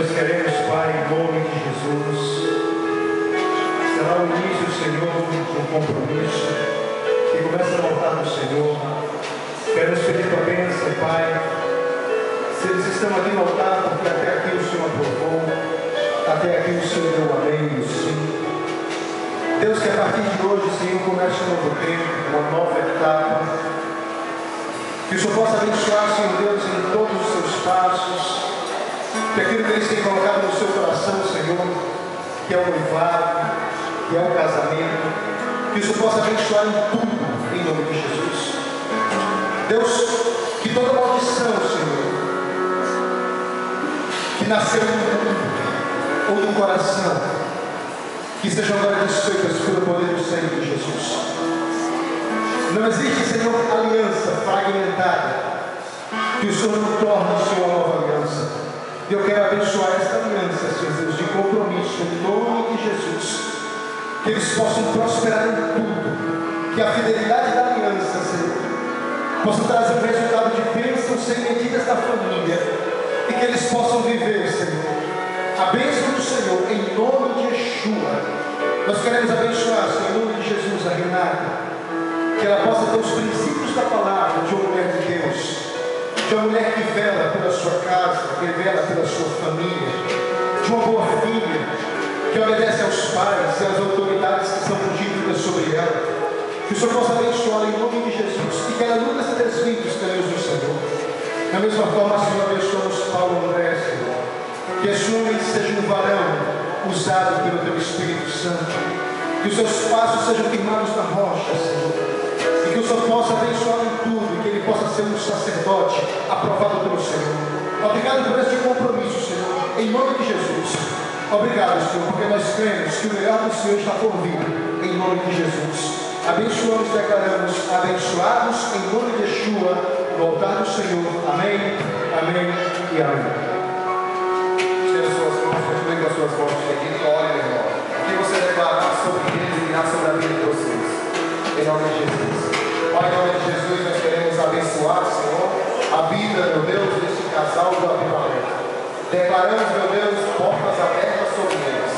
nós queremos, Pai, em nome de Jesus, será o início, Senhor, do compromisso que começa a voltar do Senhor. Queremos pedir tua bênção, Pai. Se eles estão aqui no altar, porque até aqui o Senhor aprovou, até aqui o Senhor deu amém e o sim. Deus, que a partir de hoje, Senhor, comece um novo tempo, uma nova etapa. Que o Senhor possa abençoar, Senhor Deus, em todos os seus passos. Que aquilo que eles têm colocado no seu coração, Senhor, que é o noivado, que é o casamento, que o Senhor possa abençoar em tudo, em nome de Jesus. Deus, que toda maldição, Senhor, que nasceu no mundo ou no coração, que sejam agora desfeitas pelo poder do sangue de Jesus. Não existe, Senhor, aliança fragmentada que o Senhor não torne, Senhor, uma nova aliança. E eu quero abençoar esta aliança, Senhor Deus, de compromisso, em nome de Jesus. Que eles possam prosperar em tudo. Que a fidelidade da aliança, Senhor, possa trazer um resultado de bênçãos sem medidas da família. E que eles possam viver, Senhor, a bênção do Senhor, em nome de Yeshua. Nós queremos abençoar, Senhor, em nome de Jesus, a Renata. Que ela possa ter os princípios da palavra de uma mulher de Deus. De uma mulher que vela pela sua casa, que vela pela sua família. De uma boa filha, que obedece aos pais e às autoridades que são ungidas sobre ela. Que o Senhor possa abençoá-la em nome de Jesus. E que ela nunca se desvie dos caminhos do Senhor. Da mesma forma, Senhor, abençoamos Paulo André, Senhor. Que esse homem seja um varão usado pelo Teu Espírito Santo. Que os seus passos sejam firmados na rocha, Senhor. E que o Senhor possa abençoar em tudo. E que ele possa ser um sacerdote aprovado pelo Senhor. Obrigado por este compromisso, Senhor. Em nome de Jesus. Obrigado, Senhor, porque nós cremos que o melhor do Senhor está por vir. Em nome de Jesus. Abençoamos e declaramos abençoados em nome de Yeshua, no altar do Senhor. Amém, amém e amém. Continue com as suas mãos seguindo, olha, meu irmão. O que você declarar sobre eles e virá sobre a vida de vocês. Em nome de Jesus. Pai, em nome de Jesus, nós queremos abençoar, Senhor, a vida, meu Deus, deste casal do avivamento. Declaramos, meu Deus, portas abertas sobre eles.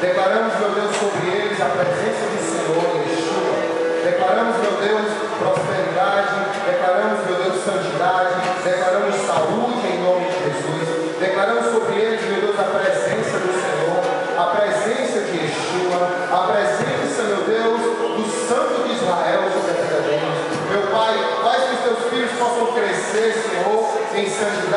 Declaramos, meu Deus, sobre eles a presença do Senhor, Yeshua. Declaramos, meu Deus, prosperidade. Declaramos, meu Deus, santidade. Declaramos saúde em nome de Jesus. Declaramos sobre eles, meu Deus, a presença do Senhor, a presença de Yeshua, a presença, meu Deus, do Santo de Israel sobre a vida deles. Meu Pai, faz que os teus filhos possam crescer, Senhor, em santidade.